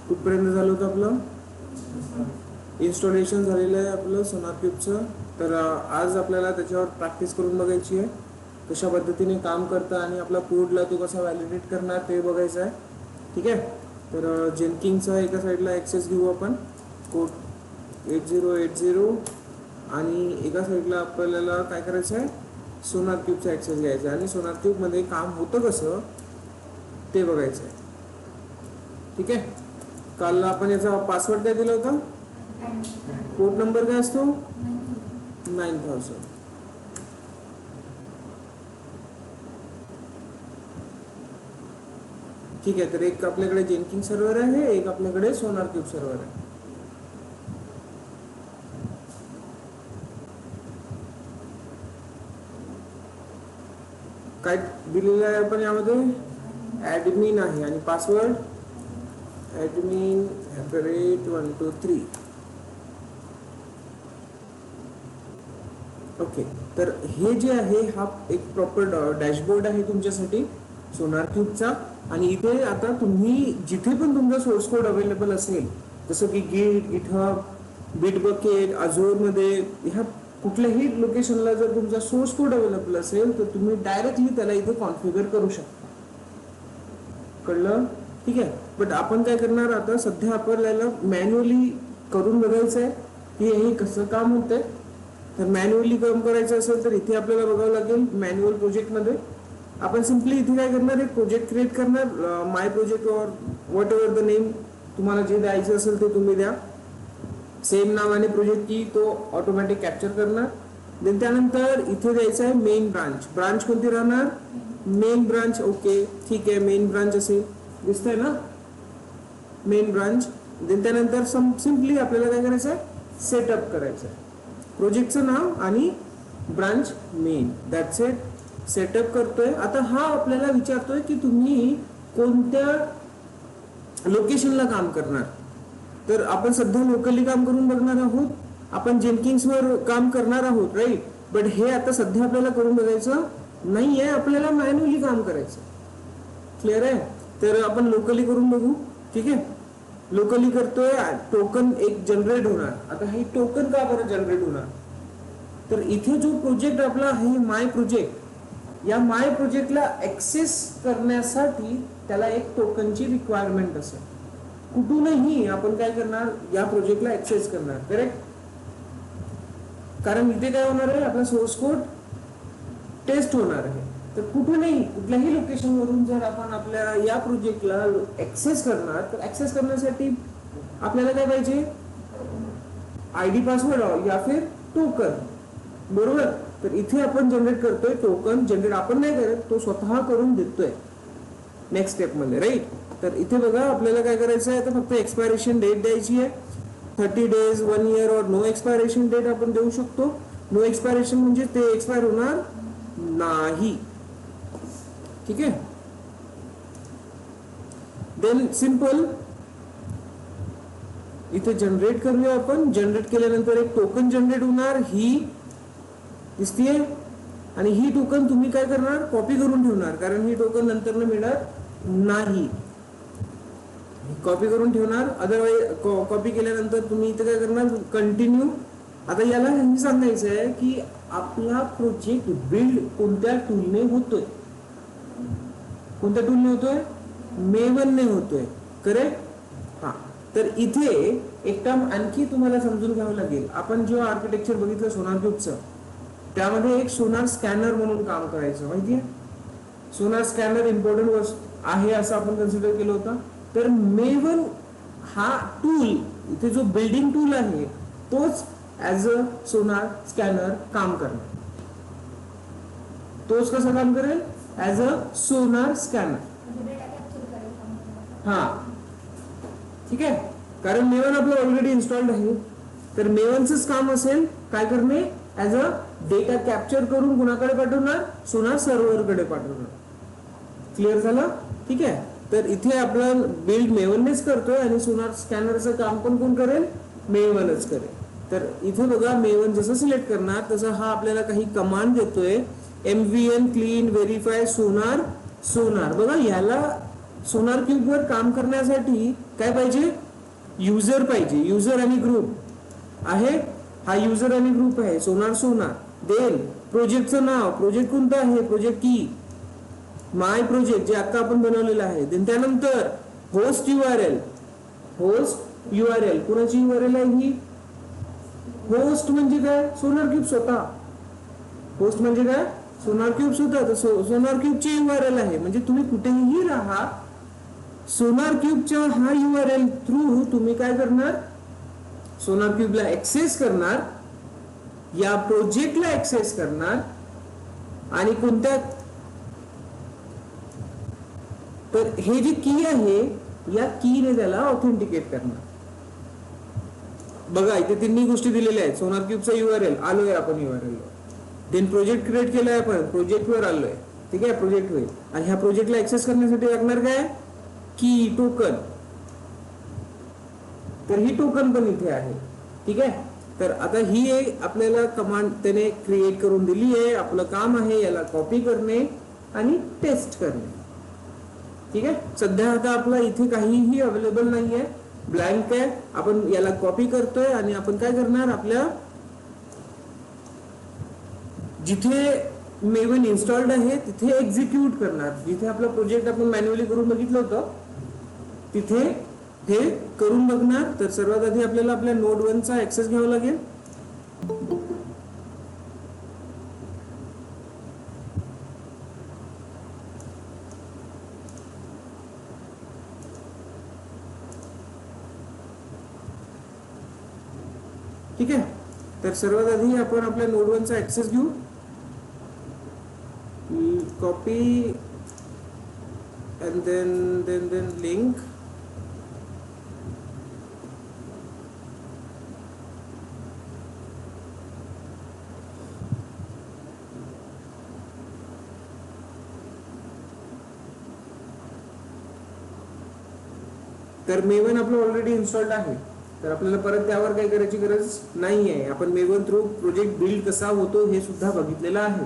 कुठपर्यंत झालं होतं आपलं इन्स्टॉलेशन झालेलं आहे आपलं सोनार क्यूबचं. तर आज आपल्याला त्याच्यावर प्रॅक्टिस करून बघायची आहे, कशा पद्धतीने काम करतं आणि आपला कोडला तो कसा व्हॅलिडेट करणार ते बघायचं आहे. ठीक आहे. तर जेनकिंगचा एका साईडला ॲक्सेस घेऊ आपण, कोड 8080, आणि एका साईडला आपल्याला काय करायचं आहे, सोनार क्यूबचा ॲक्सेस घ्यायचा आहे आणि सोनार क्यूबमध्ये काम होतं कसं ते बघायचं आहे. ठीक आहे. काल आपण याचा पासवर्ड काय दिला होता, कोड नंबर काय असतो 9000. ठीक आहे. तर एक आपल्याकडे जेनकिंग सर्व्हर आहे, एक आपल्याकडे सोनार क्यूब सर्व्हर आहे. काय दिलेलं आहे आपण यामध्ये, ॲडमिन आहे आणि पासवर्ड admin @123. ओके. तर हे जे आहे हा एक प्रॉपर डॅशबोर्ड आहे तुमच्यासाठी सोनार क्यूबचा. आणि इथे आता तुम्ही जिथे पण तुमचा सोर्स कोड अवेलेबल असेल, जसं की गिटहब, बिटबकेट, अझूरमध्ये, ह्या कुठल्याही लोकेशनला जर तुमचा सोर्स कोड अवेलेबल असेल तर तुम्ही डायरेक्टली त्याला इथे कॉन्फिगर करू शकता. कळलं? ठीक आहे. बट आपण काय करणार आता, सध्या आपल्याला मॅन्युअली करून बघायचं आहे की हे कसं काम होतंय. तर मॅन्युअली काम करायचं असेल तर इथे आपल्याला बघावं लागेल. मॅन्युअल प्रोजेक्टमध्ये आपण सिम्पली इथे काय करणार, एक प्रोजेक्ट क्रिएट करणार, माय प्रोजेक्ट और व्हॉट एव्हर द नेम तुम्हाला जे द्यायचं असेल ते तुम्ही द्या. सेम नावाने प्रोजेक्ट की तो ऑटोमॅटिक कॅप्चर करणार. देन त्यानंतर इथे द्यायचं आहे मेन ब्रांच. ब्रांच कोणती राहणार, मेन ब्रांच. ओके, ठीक आहे. मेन ब्रांच असेल, दिसतंय ना, मेन ब्रांच. देन त्यानंतर सिम्पली आपल्याला काय करायचं आहे, सेटअप करायचं आहे. प्रोजेक्टचं नाव आणि branch main, that's it. Setup करतोय. आता हा आपल्याला विचारतोय की तुम्ही कोणत्या लोकेशनला काम करणार. तर आपण सध्या लोकली काम करून बघणार आहोत, आपण जेनकिंग्सवर काम करणार आहोत, राईट. बट हे आता सध्या आपल्याला करून बघायचं नाही आहे, आपल्याला मॅन्युअली काम करायचं. क्लिअर आहे. तर आपण लोकली करून बघू. ठीक आहे. लोकली करतोय, टोकन एक जनरेट होणार. आता हे टोकन का बरं जनरेट होणार, तर इथे जो प्रोजेक्ट आपला आहे माय प्रोजेक्ट, या माय प्रोजेक्टला ऍक्सेस करण्यासाठी त्याला एक टोकनची रिक्वायरमेंट असेल. कुठूनही आपण काय करणार, या प्रोजेक्टला ऍक्सेस करणार, करेक्ट. कारण इथे काय होणार आहे, आपला सोर्स कोड टेस्ट होणार आहे. तर कुठूनही कुठल्याही लोकेशन वरून जर आपण आपल्या या प्रोजेक्टला ऍक्सेस करणार, तर ऍक्सेस करण्यासाठी आपल्याला काय पाहिजे, आयडी पासवर्ड या फिर टोकन, बरोबर. तर इथे आपण जनरेट करतोय टोकन. जनरेट आपण नाही करत, तो स्वतः करून देतोय नेक्स्ट स्टेप मध्ये, राईट. तर इथे बघा आपल्याला काय करायचं आहे, आता फक्त एक्सपायरेशन डेट द्यायची आहे. 30 days, 1 year और नो एक्सपायरेशन डेट आपण देऊ शकतो. नो एक्सपायरेशन म्हणजे ते एक्सपायर होणार नाही. ठीक आहे. देन सिंपल इथे जनरेट करूया आपण. जनरेट केल्यानंतर एक टोकन जनरेट होणार, ही दिसतीये. आणि ही टोकन तुम्ही काय करणार, कॉपी करून ठेवणार, कारण ही टोकन नंतर मिळणार नाही. कॉपी करून ठेवणार. अदरवाईज कॉपी केल्यानंतर तुम्ही इथे काय करणार, कंटिन्यू. आता याला हे सांगायचं आहे की आपला प्रोजेक्ट बिल्ड कोणत्या टूलने होतोय, कोणत्या टूलने होतोय, मेवनने होतोय, करेक्ट. हा. तर इथे एक टर्म आणखी तुम्हाला समजून घ्यावं लागेल. आपण जेव्हा आर्किटेक्चर बघितलं सोनार क्यूबचं, त्यामध्ये एक सोनार स्कॅनर म्हणून काम करायचं, माहितीये. सोनार स्कॅनर इम्पॉर्टंट आहे असं आपण कन्सिडर केलं होतं. तर मेवन हा टूल, इथे जो बिल्डिंग टूल आहे, तोच ऍज अ सोनार स्कॅनर काम करणार. तोच कसं काम करेल, ऍज अ सोनार स्कॅनर. हा, ठीक आहे. कारण मेवन आपलं ऑलरेडी इन्स्टॉल्ड आहे. तर मेवनचंच काम असेल काय करणे, ऍज अ डेटा कॅप्चर करून कुणाकडे पाठवणार, सोनार सर्व्हरकडे पाठवणार. क्लिअर झालं. ठीक आहे. तर इथे आपलं बिल्ड मेवननेच करतोय आणि सोनार स्कॅनरचं काम पण कोण करेल, मेवनच करेल. तर इथे बघा मेवन जसं सिलेक्ट करणार तसं हा आपल्याला काही कमांड देतोय, mvn क्लीन व्हेरीफाय सोनार. सोनार बघा, याला सोनार क्यूब वर काम करण्यासाठी काय पाहिजे, युजर पाहिजे, युजर आणि ग्रुप आहे. हा युजर आणि ग्रुप आहे सोनार. देन प्रोजेक्टचं नाव, प्रोजेक्ट कोणतं आहे, प्रोजेक्ट की माय प्रोजेक्ट जे आता आपण बनवलेलं आहे. देन त्यानंतर होस्ट URL, होस्ट URL कुणाची URL आहे ही, होस्ट म्हणजे काय, सोनार क्यूब स्वतः. होस्ट म्हणजे काय, सोनार क्यूब स्वतः. तर सोनार क्यूबची URL आहे. म्हणजे तुम्ही कुठेही राहा, सोनार क्यूबच्या हा URL थ्रू तुम्ही काय करणार, सोनार क्यूबला ऍक्सेस करणार, या प्रोजेक्टला ऍक्सेस करणार आणि कोणत्या, तर हे जे की आहे या कीने त्याला ऑथेंटिकेट करणार. बघा इथे तिन्ही गोष्टी दिलेल्या आहेत. सोनार क्यूबचा URL आलोय आपण URL, देन प्रोजेक्ट क्रिएट केलाय आपण, प्रोजेक्ट वर आलोय. ठीक आहे, प्रोजेक्ट होईल. आणि ह्या प्रोजेक्टला ऍक्सेस करण्यासाठी लागणार काय, की टोकन. तर ही टोकन पण इथे आहे. ठीक आहे, तर आता ही एक आपल्याला कमांड त्याने क्रिएट करून दिली आहे. आपलं काम आहे याला कॉपी करणे आणि टेस्ट करणे. ठीक आहे, सध्या आता आपला इथे काहीही अवेलेबल नाहीये, ब्लँक आहे. आपण याला कॉपी करतोय आणि आपण काय करणार, आपल्या जिथे मेवन इन्स्टॉल्ड आहे तिथे एक्झिक्यूट करणार. जिथे आपला प्रोजेक्ट आपण मॅन्युअली करून बघितलं होतं तिथे हे करून बघणार. तर सर्वात आधी आपल्याला आपल्या नोड 1 चा ऍक्सेस घ्यावा लागेल. ठीक आहे, तर सर्वात आधी आपण आपल्या नोड 1 चा ऍक्सेस घेऊ. Copy and then link. तर मेवन आपलं ऑलरेडी इन्स्टॉल्ड आहे, तर आपल्याला परत त्यावर काही करायची गरज नाही आहे. आपण मेवन थ्रू प्रोजेक्ट बिल्ड कसा होतो हे सुद्धा बघितलेलं आहे,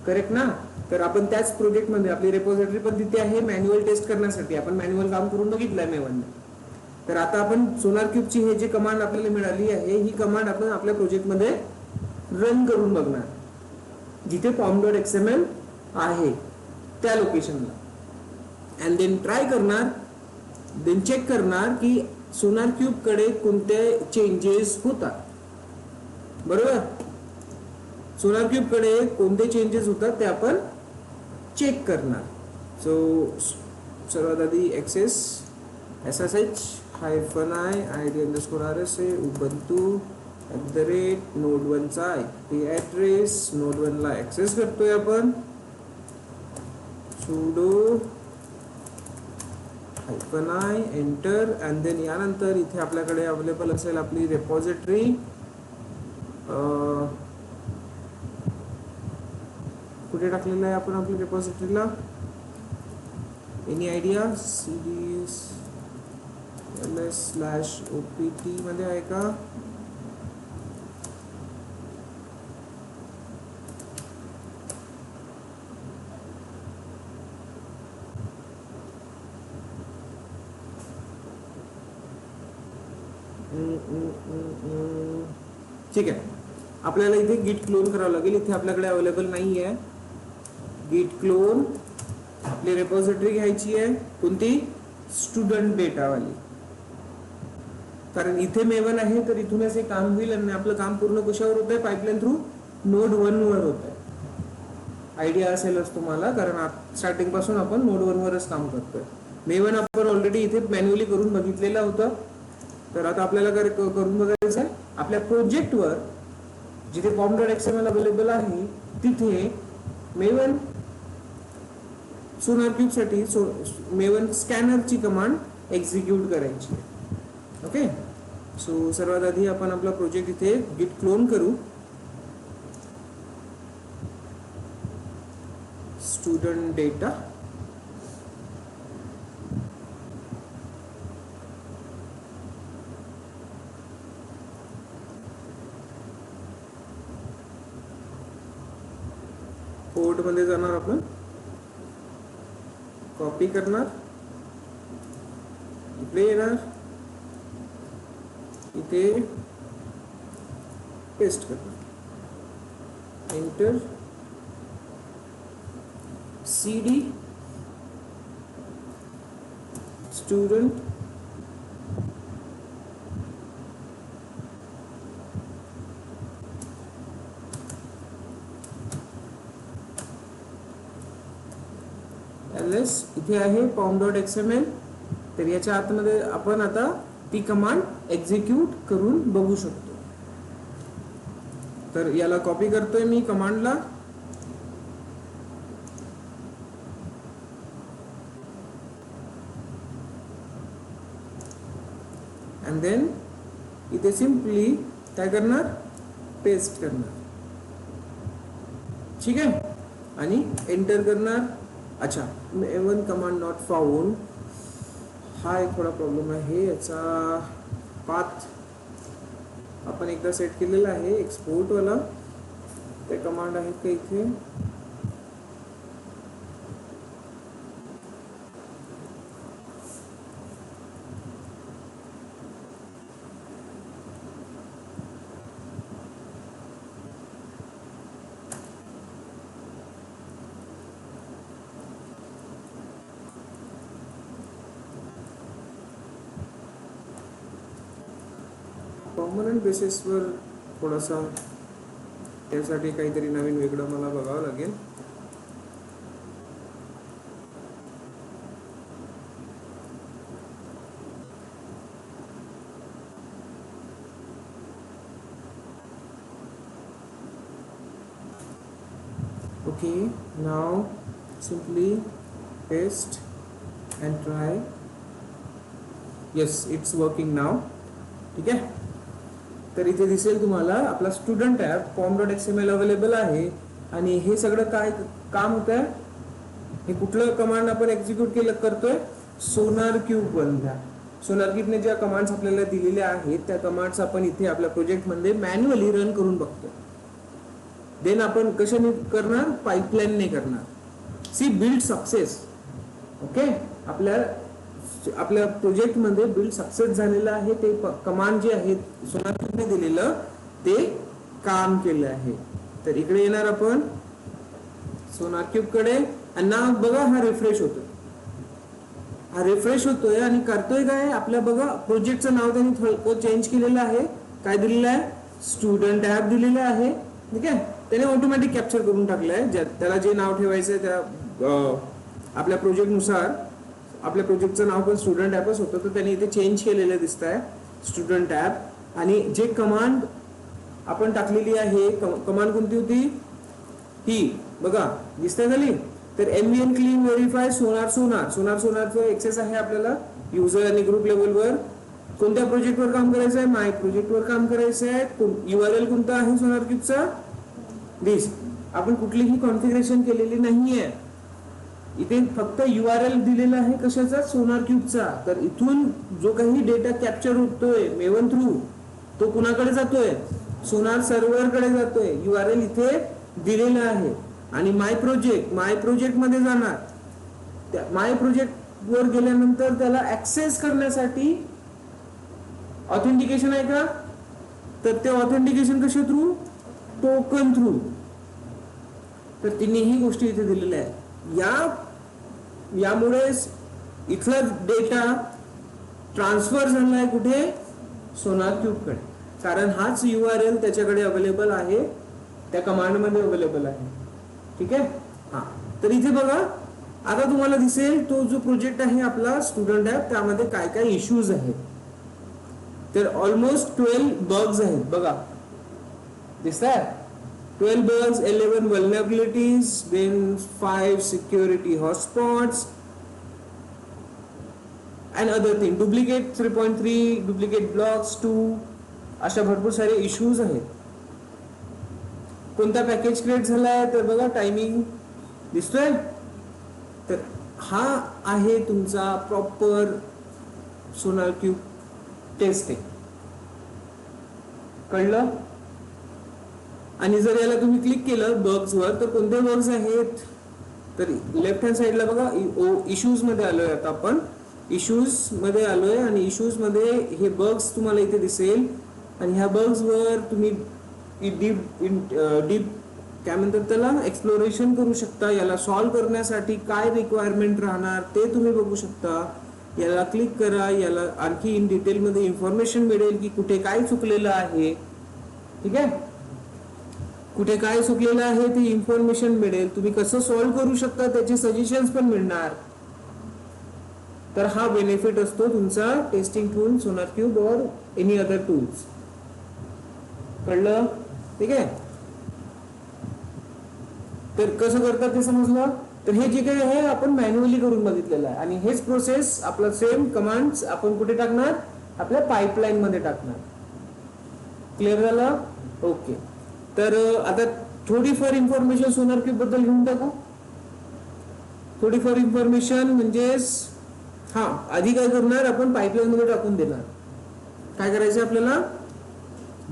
करेक्ट ना. तर आपण त्याच प्रोजेक्टमध्ये आपली रेपोजिटरी पण तिथे आहे मॅन्युअल टेस्ट करण्यासाठी. आपण मॅन्युअल काम करून बघितलंय मेवनने. तर आता आपण सोनार क्यूबची हे जे कमांड आपल्याला मिळाली आहे ही कमांड आपण आपल्या प्रोजेक्टमध्ये रन करून बघणार, जिथे form.xml आहे त्या लोकेशनला. अँड देन ट्राय करणार, देन चेक करणार की सोनार क्यूब कडे कोणते चेंजेस होतात. बरोबर, सोनार क्यूब कडे कोणते चेंजेस होतात ते आपण चेक करणार. सो सर्वात आधी access SSH -i id_rsa ubuntu @node1 चा IP ऍड्रेस, नोड 1 ला ऍक्सेस करतोय आपण. sudo -i enter. And then यानंतर इथे आपल्याकडे अवेलेबल असेल आपली रेपॉझिटरी. कुठे टाकलेलं आहे आपण आपल्या रेपॉझिटरीला, एनी आयडिया, cds/opt मध्ये आहे का. ठीक आहे, आपल्याला इथे गिट क्लोन करावं लागेल. इथे आपल्याकडे अवेलेबल नाही आहे गिट क्लोन. आपली रेपॉझिटरी घ्यायची आहे कोणती, स्टुडंट डेटा वाली. कारण इथे मेवन आहे तर इथूनच हे काम होईल. आणि आपलं काम पूर्ण कशावर होत आहे, पाईपलाईन थ्रू नोड 1 वर होत आहे. आयडिया असेलच तुम्हाला, कारण स्टार्टिंग पासून आपण नोड 1 वरच काम करतोय. मेवन आपण ऑलरेडी इथे मॅन्युअली करून बघितलेलं होतं. तर आता आपल्याला करून बघायचं आहे आपल्या प्रोजेक्टवर, जिथे form.xml अवेलेबल आहे तिथे मेवन सोनार क्यूब साठी मेवन स्कॅनरची कमांड एक्झिक्यूट करायची. ओके, सो सर्वात आधी आपण आपला प्रोजेक्ट इथे गिट क्लोन करू. स्टुडंट डेटा, कोड मध्ये जाणार, आपण कॉपी करणार, इकडे येणार, इथे पेस्ट करणार, एंटर cd student ls, इथे आहे pom.xml. तर याच्या आतमध्ये आपण आता ती कमांड एक्झिक्यूट करून बघू शकतो. तर याला कॉपी करतोय मी कमांडला, and then इथे सिंपली काय करणार, पेस्ट करणार. ठीक आहे, आणि एंटर करणार. अच्छा, m1 कमांड नॉट फाउंड, हा एक थोडा प्रॉब्लेम आहे. याचा पाथ आपण एकदा सेट केलेला आहे एक्सपोर्ट वाला, ते कमांड आहे का इथे, परमनंट बेसिसवर थोडासा त्यासाठी काहीतरी नवीन वेगळं मला बघावं लागेल. Okay, now simply paste and try. Yes, it's working now. ठीक आहे, तर इथे दिसेल तुम्हाला आपला स्टुडंट ॲप pom.xml अवेलेबल आहे. आणि हे सगळं काय काम होत आहे, हे कुठलं कमांड आपण एक्झिक्यूट करतोय, सोनार क्यूब मधल्या. सोनार क्यूबने ज्या कमांड्स आपल्याला दिलेल्या आहेत त्या कमांड्स आपण इथे आपल्या प्रोजेक्ट मध्ये मॅन्युअली रन करून बघतोय. देन आपण कशाने करणार, पाईपलाईनने करणार. See build success. ओके, आपल्या प्रोजेक्ट मध्ये बिल्ड सक्सेस झालेलं आहे. ते कमांड जे आहेत सोनार क्यूबने दिलेलं ते काम केलं आहे. तर इकडे येणार आपण सोनार क्यूब कडे, आणि नाव बघा हा रिफ्रेश होतोय. हा रिफ्रेश होतोय आणि करतोय काय, आपल्या बघा प्रोजेक्टचं नाव त्यांनी थोडं चेंज केलेलं आहे. काय दिलेलं आहे, स्टुडंट ॲप दिलेलं आहे. ठीक आहे, त्याने ऑटोमॅटिक कॅप्चर करून टाकलंय. त्याला जे नाव ठेवायचंय त्या आपल्या प्रोजेक्ट नुसार, आपल्या प्रोजेक्टचं नाव पण स्टुडंट ॲपच होतं, तर त्यांनी इथे चेंज केलेलं दिसत आहे स्टुडंट ॲप. आणि जे कमांड आपण टाकलेली आहे, कमांड कोणती होती, ही बघा दिसतंय खाली. तर mvn क्लीन व्हेरीफाय सोनारचं एक्सेस आहे आपल्याला युजर आणि ग्रुप लेवलवर. कोणत्या प्रोजेक्टवर काम करायचं आहे, माय प्रोजेक्टवर काम करायचं आहे. URL कोणता आहे सोनार क्यूबचा, दिस. आपण कुठलीही कॉन्फिगरेशन केलेली नाहीये, इथे फक्त URL दिलेला आहे कशाचा, सोनार क्यूबचा. तर इथून जो काही डेटा कॅप्चर होतोय मेवन थ्रू, तो कुणाकडे जातोय, सोनार सर्व्हर कडे जातोय. URL इथे दिलेला आहे. आणि माय प्रोजेक्ट मध्ये जाणार. त्या माय प्रोजेक्ट वर गेल्यानंतर त्याला ऍक्सेस करण्यासाठी ऑथेंटिकेशन आहे का, तर ते ऑथेंटिकेशन कशा थ्रू, टोकन थ्रू. तर तिन्ही गोष्टी इथे दिलेल्या आहेत. यामुळे इथला डेटा ट्रान्सफर झालाय कुठे, सोनार क्यूब कडे. कारण हाच URL त्याच्याकडे अवेलेबल आहे, त्या कमांड मध्ये अवेलेबल आहे. ठीक आहे, हा. तर इथे बघा आता तुम्हाला दिसेल तो जो प्रोजेक्ट आहे आपला स्टुडंट ॲप, त्यामध्ये काय काय इश्यूज आहेत. तर ऑलमोस्ट 12 बग्स आहेत बघा, दिसतात 12 bugs, 11 vulnerabilities, then 5 security hotspots and other thing. Duplicate 3.3, duplicate blocks 2, अशा भरपूर सारे इश्यूज आहेत. कोणता पॅकेज क्रिएट झालाय, तर बघा टायमिंग दिसतोय. तर हा आहे तुमचा प्रॉपर सोनार क्यूब टेस्टिंग. कळलं. आणि जर याला तुम्ही क्लिक केलं बग्स वर, तर कोणते बग्स आहेत, तर लेफ्ट हँड साइडला बघा इश्यूज मध्ये आलोय आता आपण. इश्यूज मध्ये आलोय आणि इश्यूज मध्ये हे बग्स तुम्हाला इथे दिसेल आणि ह्या बग्स वर तुम्ही डीप काय म्हणतात त्याला एक्सप्लोरेशन करू शकता. याला सॉल्व्ह करण्यासाठी काय रिक्वायरमेंट राहणार ते तुम्ही बघू शकता. याला क्लिक करा, याला आणखी इन डिटेल मध्ये इन्फॉर्मेशन मिळेल की कुठे काय चुकलेलं आहे. ठीक आहे, कुठे काय चुकलेलं आहे ती इन्फॉर्मेशन मिळेल. तुम्ही कसं सॉल्व्ह करू शकता त्याचे सजेशन्स पण मिळणार. तर हा बेनिफिट असतो तुमचा टेस्टिंग टूल सोनार क्यूब और एनी अदर टूल्स. कळलं? ठीक आहे, तर कसं करतात ते समजलं. तर हे जे काही आहे आपण मॅन्युअली करून बघितलेलं आहे आणि हेच प्रोसेस आपला सेम कमांड्स आपण कुठे टाकणार, आपल्या पाईपलाईन मध्ये टाकणार. क्लिअर झालं? ओके. तर आता थोडीफार इन्फॉर्मेशन सोनार क्यूब बद्दल घेऊन टाकू. थोडीफार इन्फॉर्मेशन म्हणजे हा आधी काय करणार आपण पाईपलाईन मध्ये टाकून देणार. काय करायचं आपल्याला,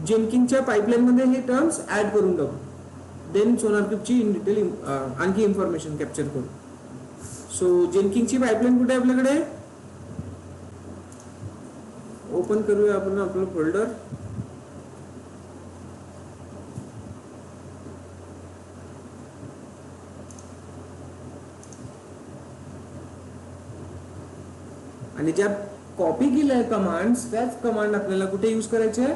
जेनकिंगच्या पाईपलाईन मध्ये हे टर्म्स ऍड करून टाकू. देन सोनार क्यूबची इन डिटेल आणखी इन्फॉर्मेशन कॅप्चर करू. सो जेनकिंगची पाईपलाईन कुठे आहे आपल्याकडे, ओपन करूया आपण आपलं फोल्डर. आणि ज्या कॉपी केल्या आहे कमांड्स त्याच कमांड आपल्याला कुठे यूज करायचे आहे,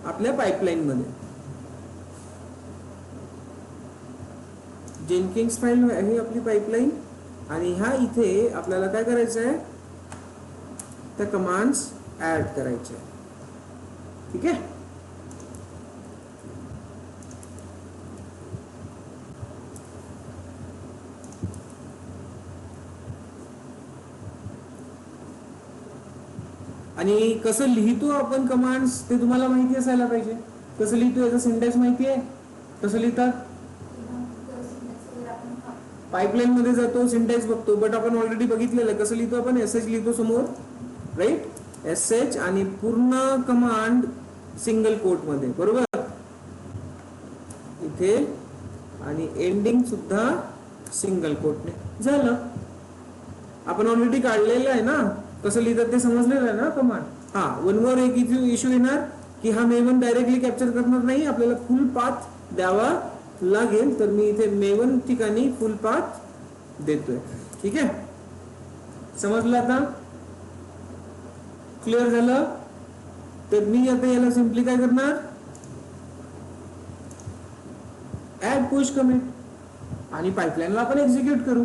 आपल्या पाईपलाईन मध्ये. जेनकिंग्स फाईल आहे आपली पाईपलाईन आणि ह्या इथे आपल्याला काय करायचं आहे, त्या कमांड्स ऍड करायचे. ठीक आहे, आणि कसं लिहितो आपण कमांड्स ते तुम्हाला माहिती असायला पाहिजे. कसं लिहितो याचा सिंटॅक्स माहिती आहे, कसं लिहितात. पाईपलाईन मध्ये जातो, सिंटॅक्स बघतो, बट आपण ऑलरेडी बघितलेलं आहे कसं लिहितो आपण. एसएच लिहितो समोर, राईट, एसएच आणि पूर्ण कमांड सिंगल कोट मध्ये, बरोबर, इथे, आणि एंडिंग सुद्धा सिंगल कोटने. झालं, आपण ऑलरेडी काढलेलं आहे ना, कसं लिहितात ते समजलेलं आहे ना कमांड. हा, वन मोर एक इश्यू येणार की हा मेवन डायरेक्टली कॅप्चर करणार नाही, आपल्याला फुल पाथ द्यावा लागेल. तर मी इथे मेवन ठिकाणी फुल पाथ देतोय. ठीक आहे, समजलं आता, क्लिअर झालं. तर मी आता याला सिंपली काय करणार, ऍड पुश कमेंट आणि पाईपलाईनला आपण एक्झिक्यूट करू.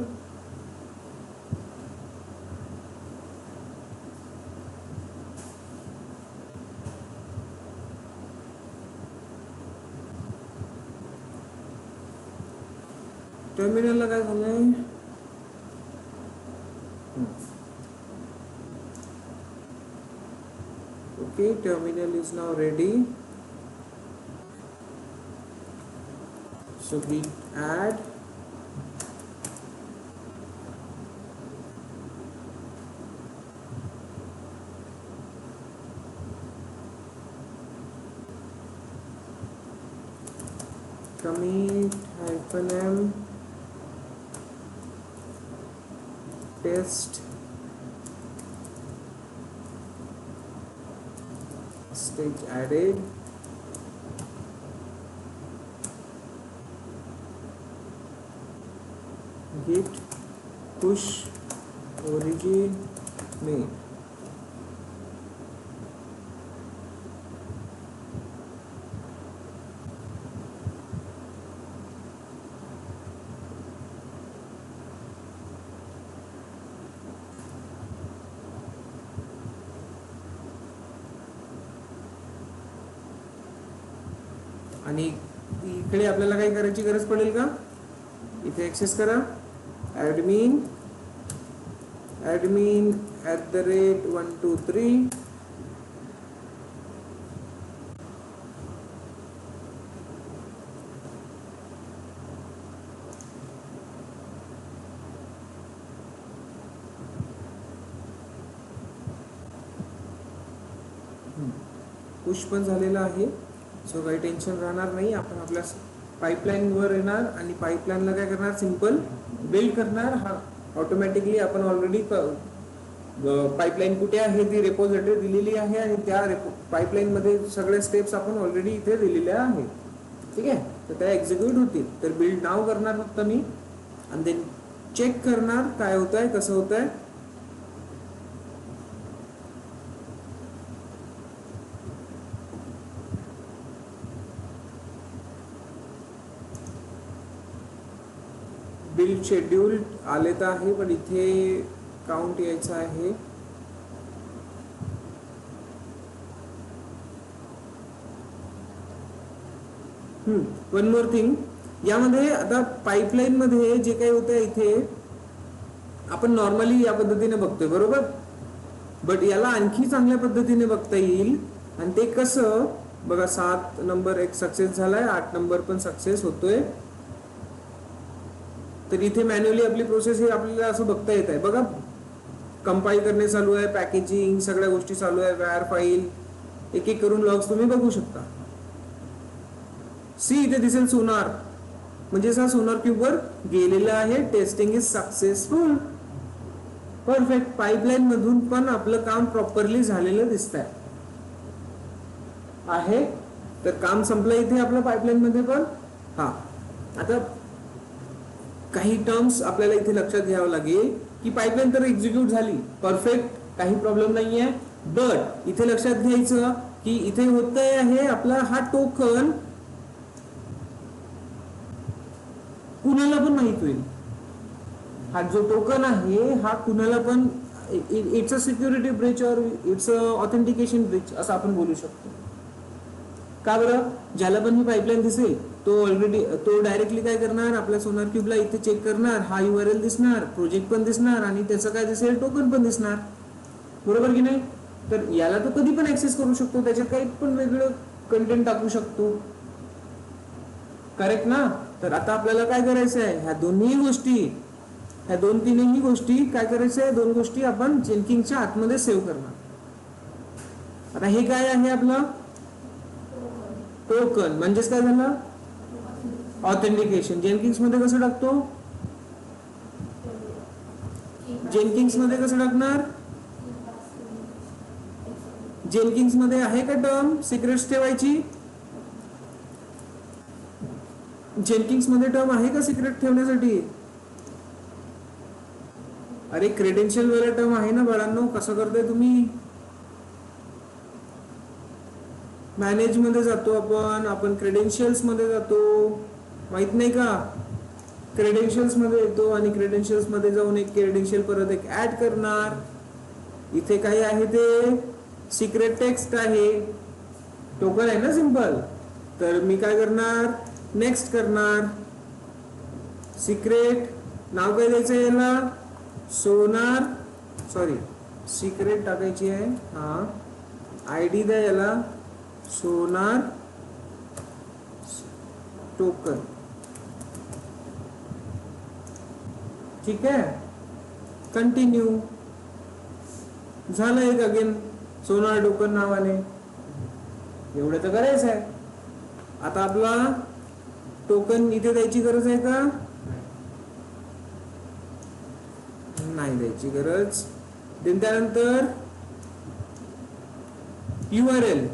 टर्मिनलला काय झालंय, okay, terminal is now ready. So we add commit -m test stage added. Git push origin main. आणि इकडे आपल्याला काय करायची गरज पडेल का, इथे ऍक्सेस करा, admin @123. पुश पण झालेला आहे. सो काही टेन्शन राहणार नाही. आपण आपल्या पाईपलाईन वर येणार आणि पाईपलाईनला काय करणार, सिंपल बिल्ड करणार. हा ऑटोमॅटिकली आपण ऑलरेडी पाईपलाईन कुठे आहे ती रेपोजिटरी दिलेली आहे आणि त्या पाईपलाईन मध्ये सगळ्या स्टेप्स आपण ऑलरेडी इथे दिलेल्या आहेत. ठीक आहे, तर त्या एक्झिक्यूट होतील. तर बिल्ड नाव करणार फक्त मी आणि देन चेक करणार काय होत आहे, कसं होत आहे. बिल्ड शेड्यूल आले तर आहे, पण इथे काउंट यायचं आहे. वन मोर थिंग, यामध्ये आता पाईपलाईन मध्ये जे काही होतं इथे आपण नॉर्मली या पद्धतीने बघतोय बरोबर, बट याला आणखी चांगल्या पद्धतीने बघता येईल. आणि ते कसं बघा, 7 नंबर एक सक्सेस झालाय, 8 नंबर पण सक्सेस होतोय. तर इथे मॅन्युअली आपली प्रोसेस ही आपल्याला असं बघता येत आहे बघा. कंपाईल करणे चालू आहे, पॅकेजिंग सगळ्या गोष्टी चालू आहे, वॅर फाईल एक एक करून लॉग्स तुम्ही बघू शकता. सी इथे दिसेल सोनार, म्हणजे हा सोनार क्यूब वर गेलेला आहे. Testing is successful. Perfect. Pipeline मधून पण आपलं काम प्रॉपरली झालेलं दिसत आहे. तर काम संपलं इथे आपलं पाईपलाईन मध्ये पण. हा, आता काही टर्म्स आपल्याला इथे लक्षात घ्यावं लागेल की पाईपलाईन तर एक्झिक्यूट झाली परफेक्ट, काही प्रॉब्लेम नाहीये. बट इथे लक्षात घ्यायचं की इथे होतंय आहे आपला हा टोकन कुणाला पण माहित होईल. हा जो टोकन आहे हा कुणाला पण, इट्स अ सिक्युरिटी ब्रीच और इट्स अ ऑथेंटिकेशन ब्रीच असं आपण बोलू शकतो. का बरं? ज्याला पण ही पाईपलाईन दिसेल तो ऑलरेडी तो डायरेक्टली काय करणार, आपल्या सोनार क्यूबला इथे चेक करणार, हा URL दिसणार, प्रोजेक्ट पण दिसणार आणि त्याचं काय दिसेल, टोकन पण दिसणार. बरोबर की नाही? तर याला तो कधी पण ऍक्सेस करू शकतो, त्याच्यात काही पण वेगळं कंटेंट टाकू शकतो. करेक्ट ना? तर आता आपल्याला काय करायचं आहे, ह्या दोन्ही गोष्टी, ह्या तीनही गोष्टी काय करायचं आहे, 2 गोष्टी आपण जेनकिंगच्या आतमध्ये सेव्ह करणार. आता हे काय आहे आपलं टोकन, म्हणजेच काय झालं, ऑथेंटिकेशन. जेनकिंग्स मध्ये कसं टाकतो, जेनकिंग्स मध्ये कसं टाकणार, जेनकिंग्स मध्ये आहे का टर्म सिक्रेट्स ठेवायची, जेनकिंग्स मध्ये टर्म आहे का सिक्रेट ठेवण्यासाठी. अरे क्रेडेन्शियल वाला टर्म आहे ना बाळांनो. कसं करताय तुम्ही, मॅनेज मध्ये जातो आपण क्रेडेन्शियल्स मध्ये जातो, माहित नाही का, क्रेडेन्शियल्स मध्ये येतो आणि क्रेडेन्शियल्स मध्ये जाऊन एक क्रेडेन्शियल परत एक ऍड करणार. इथे काय आहे ते सिक्रेट टेक्स्ट आहे, टोकन आहे ना सिंपल. तर मी काय करणार, नेक्स्ट करणार, सिक्रेट नाव काय द्यायचं याला, सोनार, सॉरी सिक्रेट टाकायची आहे, हा ID द्या याला, सोनार टोकन. ठीक आहे, कंटिन्यू झालं एक अगेन सोनार टोकन नावाने. एवढं तर करायचं आहे. आता आपला टोकन इथे द्यायची गरज आहे का, नाही द्यायची गरज. त्यानंतर URL,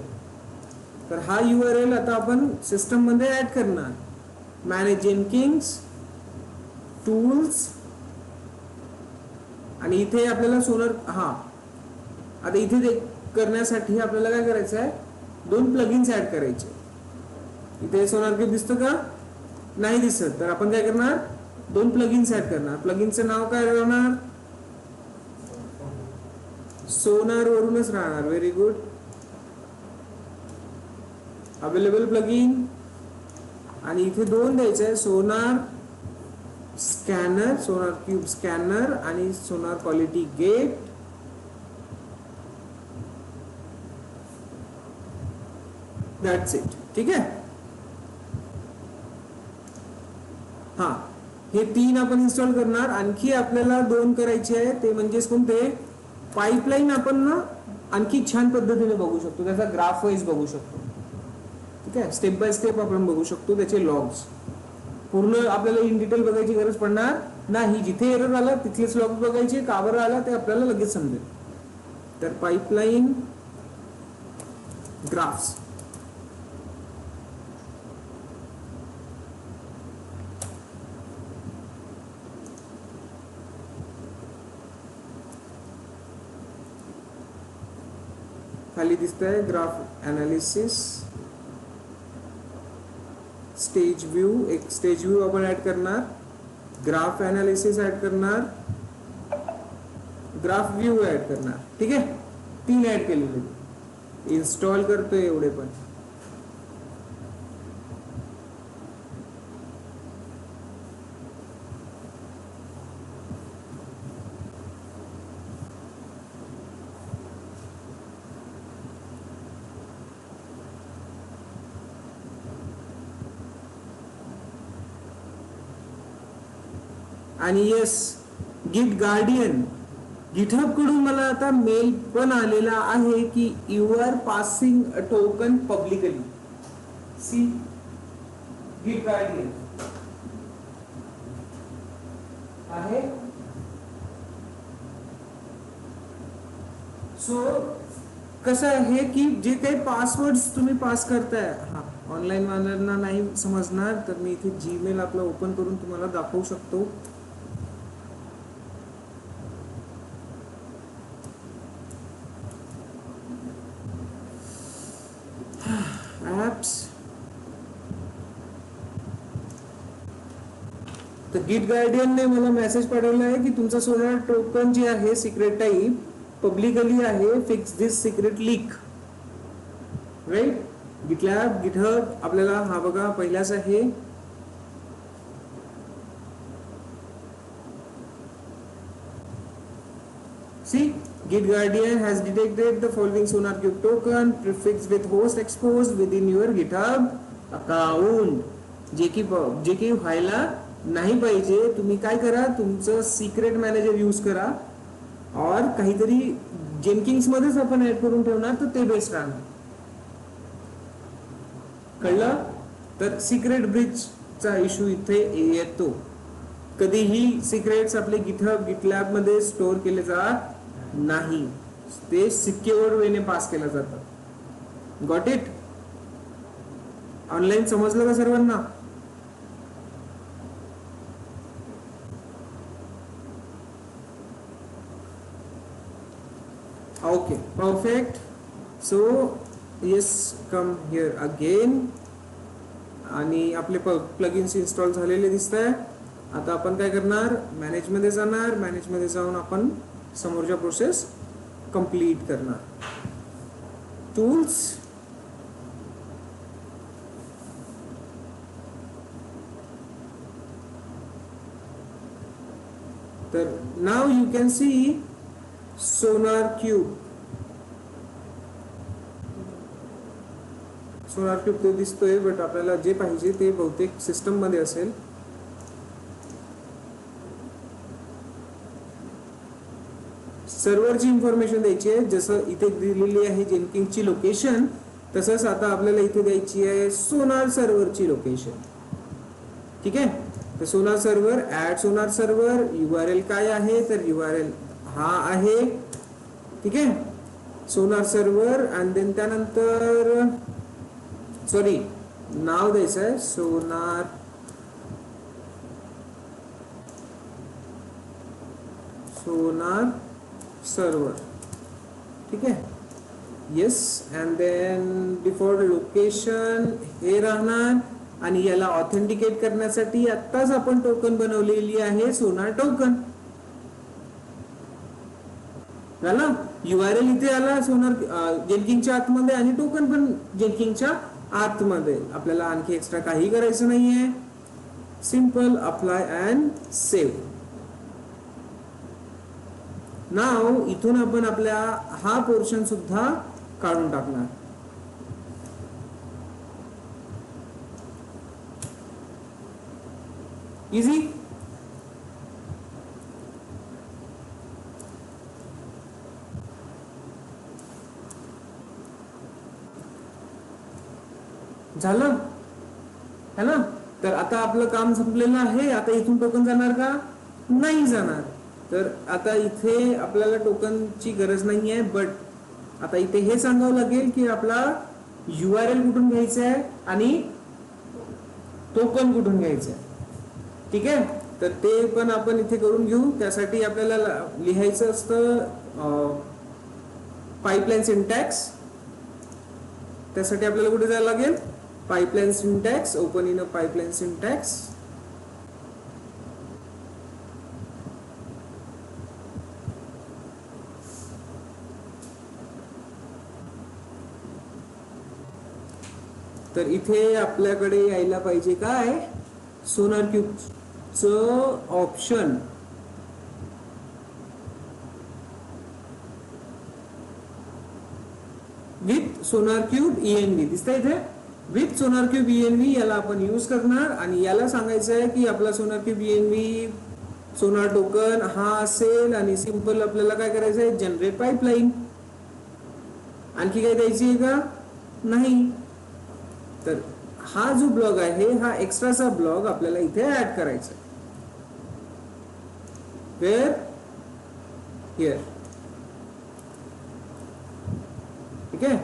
तर हा URL आता आपण सिस्टम मध्ये ऍड करणार. मॅनेज जेनकिंग्स टूल्स आणि इथे आपल्याला सोनार, हा आता इथे करण्यासाठी आपल्याला काय करायचं आहे, 2 प्लगइन्स ऍड करायचे. इथे सोनार क्यूब दिसतं का, नाही दिसत, तर आपण काय करणार, 2 प्लगइन्स ऍड करणार. प्लगइनचं नाव काय राहणार, सोनार वरूनच राहणार. Very good. अवेलेबल प्लगइन आणि इथे 2 द्यायचे आहे, सोनार स्कॅनर, सोनार क्यूब स्कॅनर आणि सोनार क्वालिटी गेट. That's it. ठीक आहे. हा, हे 3 आपण इन्स्टॉल करणार. आणखी आपल्याला 2 करायचे आहे, ते म्हणजे कोणते, पाईपलाईन आपण ना आणखी छान पद्धतीने बघू शकतो, त्याचा ग्राफ वाईज बघू शकतो. ठीक आहे, स्टेप बाय स्टेप आपण बघू शकतो त्याचे लॉग्स. पूर्ण आपल्याला इन डिटेल बघायची गरज पडणार नाही, जिथे एरर आला तिथलेच लॉग बघायचे, का बरं आला ते आपल्याला लगेच समजेल. तर पाईपलाईन ग्राफ्स, खाली दिसत आहे ग्राफ ॲनालिसिस, स्टेज व्ह्यू, एक स्टेज व्ह्यू आपण ऍड करणार, ग्राफ ॲनालिसिस ऍड करणार, ग्राफ व्ह्यू ऍड करणार. ठीक आहे, 3 ऍड केलेले. इन्स्टॉल करतोय एवढे पण. आणि येस, गिट गार्डियन, गिटहब कडून मला आता मेल पण आलेला आहे की you are passing a token publicly. See, GitGuardian आहे. सो कसं आहे की जे काही पासवर्ड्स तुम्ही पास करताय, हा ऑनलाईन वाल्यांना नाही समजणार तर मी इथे जीमेल आपला ओपन करून तुम्हाला दाखवू शकतो. ऍप्स, तर गिट गार्डियनने मला मेसेज पाठवला आहे की तुमचा सोनार टोकन जे आहे सिक्रेट टाईप पब्लिकली आहे, fix this secret leak. Right, GitLab, GitHub आपल्याला हा बघा पहिलाच आहे. सी, Git Guardian has detected the following SonarQube token prefixed with host exposed within your GitHub account. जे की व्हायला नाही पाहिजे. तुम्ही काय करा, तुमचं सिक्रेट मॅनेजर यूज करा और काहीतरी जेनकिंग्स मध्येच आपण ऍड करून ठेवणार तर ते बेस्ट राहणार. कळलं? तर सिक्रेट ब्रीचचा इश्यू इथे येतो. कधीही सिक्रेट्स आपले गिटहब, गिटलॅब मध्ये स्टोअर केले जात नाही, ते सिक्युअर वेने पास केलं जातं. Got it? ऑनलाईन समजलं का सर्वांना? Okay, perfect. So yes, come here again. आणि आपले प्लगइन्स इन्स्टॉल झालेले दिसत आहे. आता आपण काय करणार, मॅनेज मध्ये जाणार, मॅनेज मध्ये जाऊन आपण समोरच्या प्रोसेस कंप्लीट करणार. टूल्स, तर now you can see SonarQube. SonarQube तो दिसतोय, बट आपल्याला जे पाहिजे ते बहुतेक सिस्टम मध्ये असेल. सर्व्हरची इन्फॉर्मेशन द्यायची आहे, जसं इथे दिलेली आहे जेनकिंगची लोकेशन, तसंच आता आपल्याला इथे द्यायची आहे सोनार सर्व्हरची लोकेशन. ठीक आहे, तर Sonar server, add Sonar server, URL काय आहे, तर URL हा आहे. ठीक आहे, सोनार सर्व्हर, आणि देन त्यानंतर सॉरी नाव द्यायचं आहे सोनार सर्व्हर. ठीक आहे, yes. And then default location हे राहणार. आणि याला ऑथेंटिकेट करण्यासाठी आत्ताच आपण टोकन बनवलेली आहे सोनार टोकन. झालं, URL इथे आला सोनार जेनकिंगच्या आतमध्ये आणि टोकन पण जेनकिंगच्या आतमध्ये. आपल्याला आणखी एक्स्ट्रा काही करायचं नाहीये. Simple apply and save. Now इथून आपण आपल्या हा पोर्शन सुद्धा काढून टाकणार. इझी. झालं है ना? तर आता आपलं काम संपलेलं आहे. आता इथून टोकन जाणार का? नाही जाणार. तर आता इथे आपल्याला टोकनची गरज नाही आहे, बट आता इथे हे सांगावं लागेल की आपला URL कुठून घ्यायचा आहे आणि टोकन कुठून घ्यायचं आहे. ठीक आहे, तर ते पण आपण इथे करून घेऊ. त्यासाठी आपल्याला लिहायचं असतं पाईपलाईन सिंटॅक्स. त्यासाठी आपल्याला कुठे जायला लागेल, pipeline syntax, open in a pipeline syntax. तर इथे आपल्याकडे यायला पाहिजे काय, सोनार क्यूबचं option. With SonarQube ENV दिसतंय इथे, विथ सोनार क्यूब ENV याला आपण यूज करणार आणि याला सांगायचं आहे की आपला सोनार क्यूब ENV सोनार टोकन हा असेल आणि सिंपल आपल्याला काय करायचं आहे, जनरेट पाईपलाईन. आणखी काय द्यायची आहे का, नाही. तर हा जो ब्लॉग आहे हा एक्स्ट्राचा ब्लॉग आपल्याला इथे ऍड करायचा आहे. Where, here. ठीक आहे,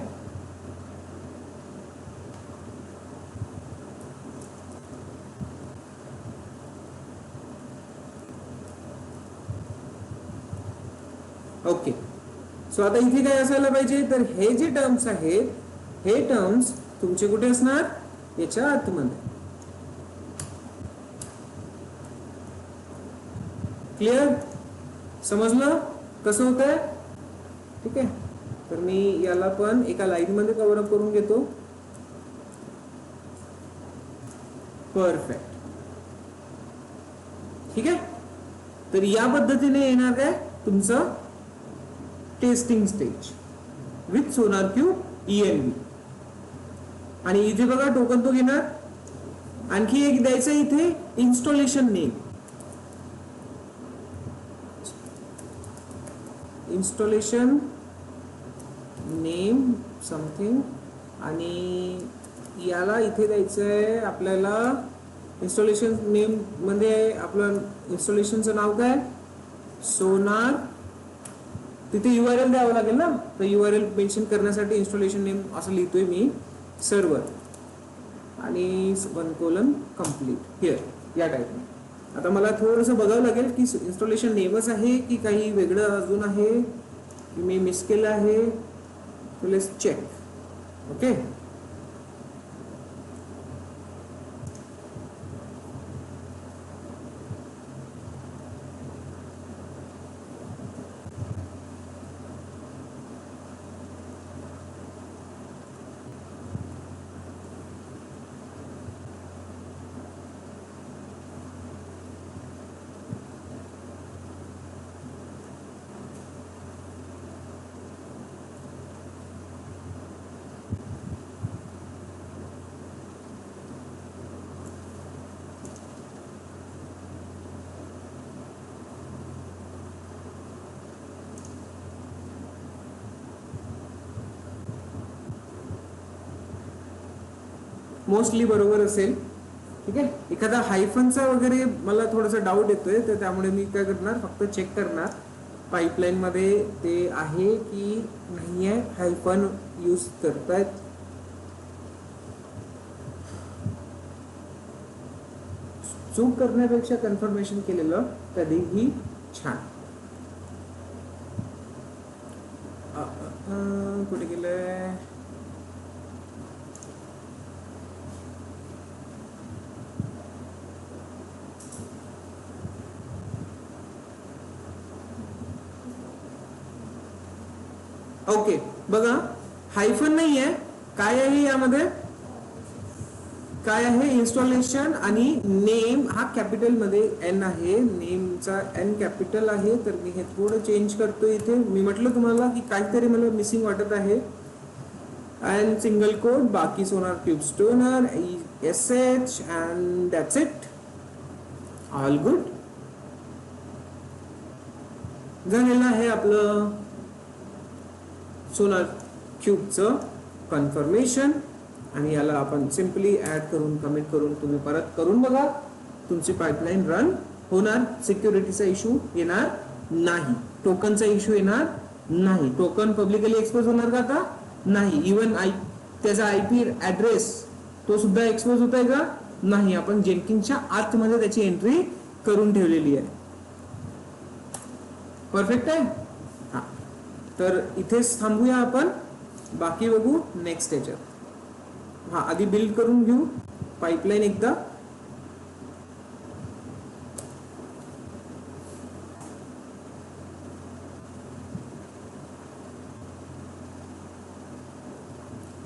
ओके. सो आता इथे काय असायला पाहिजे, तर हे जे टर्म्स आहेत हे टर्म्स तुमचे कुठे असणार, याच्या आतमध्ये. क्लिअर, समजलं कसं होत आहे. ठीक आहे, तर मी याला पण एका लाईन मध्ये कव्हर अप करून घेतो. परफेक्ट. ठीक आहे, तर या पद्धतीने येणार काय तुमचं testing stage with SonarQube ENV. आणि इथे बघा टोकन तो घेणार. आणखी एक द्यायचं इथे installation name, installation name something. आणि याला इथे द्यायचं आहे आपल्याला इन्स्टॉलेशन नेम मध्ये आपलं इन्स्टॉलेशनचं नाव काय, सोनार. तिथे URL द्यावं लागेल ना, तर URL मेन्शन करण्यासाठी इन्स्टॉलेशन नेम असं लिहितोय मी, सर्व्हर आणि 1: कंप्लीट हिअर, या टाईपने. आता मला थोडंसं बघावं लागेल की इन्स्टॉलेशन नेमच आहे की काही वेगळं अजून आहे की मी मिस केलं आहे. So let's check. Okay, mostly बरोबर असेल. ठीक आहे, एखादा हायफनचा वगैरे मला थोडासा डाऊट येतोय, तर त्यामुळे मी काय करणार, फक्त चेक करणार पाईपलाईन मध्ये ते आहे की नाही आहे, हायफन यूज करतायत. चूक करण्यापेक्षा कन्फर्मेशन केलेलं कधीही छान. कुठे गेलंय, ओके. बघा हायफन नाही आहे, काय आहे यामध्ये, काय आहे, इन्स्टॉलेशन आणि नेम हा कॅपिटल मध्ये N आहे, नेमचा N कॅपिटल आहे. तर मी हे थोडं चेंज करतो इथे. मी म्हटलं तुम्हाला की काहीतरी मला मिसिंग वाटत आहे. अँड सिंगल कोड, बाकी सोनार क्यूब स्टोनर SH and that's it, all good. झालेलं आहे आपलं सोनार क्यूबचं कन्फर्मेशन. आणि याला आपण सिंपली ऍड करून कमिट करून तुम्ही परत करून बघा, तुमची पाईपलाईन रन होणार, सिक्युरिटीचा इश्यू येणार नाही, टोकनचा इश्यू येणार नाही. टोकन पब्लिकली एक्सपोज होणार का आता? नाही. इवन त्याचा आयपी ऍड्रेस तो सुद्धा एक्सपोज होत आहे का? नाही. आपण जेनकिन्सच्या आतमध्ये त्याची एंट्री करून ठेवलेली आहे. परफेक्ट आहे. हा, तर इथेच थांबूया आपण, बाकी बघू नेक्स्ट याच्यात. हा, आधी बिल्ड करून घेऊ पाईपलाईन एकदा.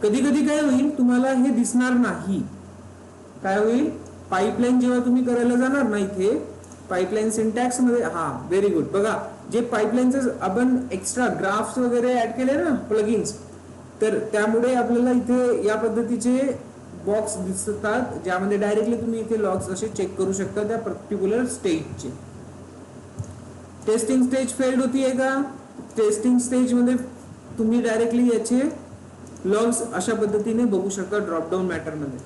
कधी कधी काय होईल, तुम्हाला हे दिसणार नाही. काय होईल, पाईपलाईन जेव्हा तुम्ही करायला जाणार ना, इथे पाईपलाईन सिंटॅक्स मध्ये, हा व्हेरी गुड, बघा जे पाईपलाईनचे आपण एक्स्ट्रा ग्राफ्स वगैरे ऍड केले ना प्लगइन्स, तर त्यामुळे आपल्याला इथे या पद्धतीचे बॉक्स दिसतात, ज्यामध्ये डायरेक्टली तुम्ही इथे लॉग्स असे चेक करू शकता त्या पर्टिक्युलर स्टेजचे. टेस्टिंग स्टेज फेल्ड होतीये का? टेस्टिंग स्टेज मध्ये तुम्ही डायरेक्टली याचे लॉग्स अशा पद्धतीने बघू शकता ड्रॉपडाऊन मॅटर मध्ये.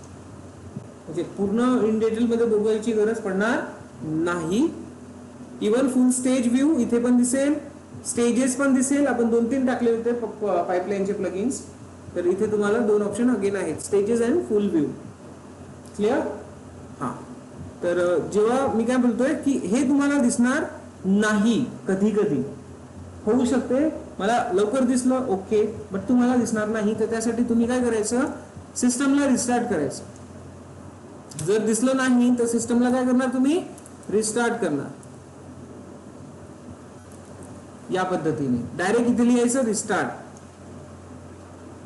म्हणजे पूर्ण इन डिटेल मध्ये बघायची गरज पडणार नाही. इवन फुल स्टेज व्ह्यू इथे पण दिसेल, स्टेजेस पण दिसेल. आपण 2-3 टाकले होते पाईपलाईनचे प्लगइन्स, तर इथे तुम्हाला 2 ऑप्शन अगेन आहेत, stages and full view. Clear? हा, तर जेव्हा मी काय बोलतोय की हे तुम्हाला दिसणार नाही, कधी कधी होऊ शकते मला लवकर दिसलं ओके, बट तुम्हाला दिसणार नाही. तर त्यासाठी तुम्ही काय करायचं, सिस्टमला रिस्टार्ट करायचं. जर दिसलं नाही तर सिस्टमला काय करणार तुम्ही, रिस्टार्ट करणार. या पद्धतीने डायरेक्ट इथे लिहायचं रिस्टार्ट.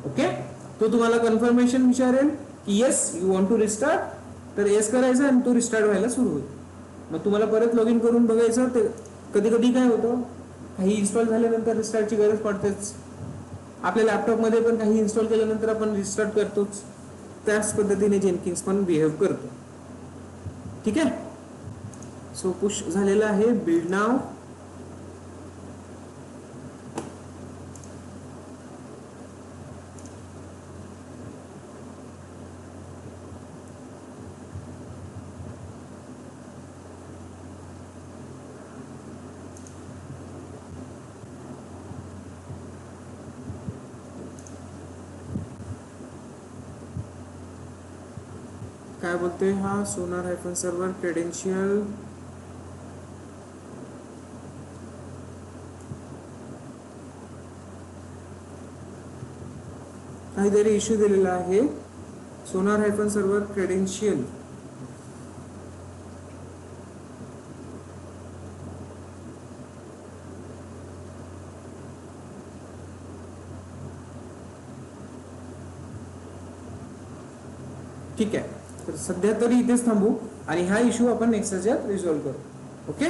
ओके, तो तुम्हाला कन्फर्मेशन विचारेल की yes you want to restart, तर येस करायचं आणि तो रिस्टार्ट व्हायला सुरू होईल. मग तुम्हाला परत लॉग इन करून बघायचं. ते कधी कधी काय होतं, काही इन्स्टॉल झाल्यानंतर रिस्टार्टची गरज पडतेच. आपल्या लॅपटॉपमध्ये पण काही इन्स्टॉल केल्यानंतर आपण रिस्टार्ट करतोच. त्याच पद्धतीने जेनकिन्स पण बिहेव करतो. ठीक आहे. सो पुश झालेला आहे. बिल्ड नाव. काय बोलते हा, सोनार हायफन सर्व्हर क्रेडेन्शियल काहीतरी इश्यू दिलेला आहे. सोनार हायफन सर्व्हर क्रेडेन्शियल ठीक आहे. तर सध्या तरी इथेच थांबू आणि हा इश्यू आपण नेक्स्ट याच्यात रिझॉल्व्ह करू. ओके.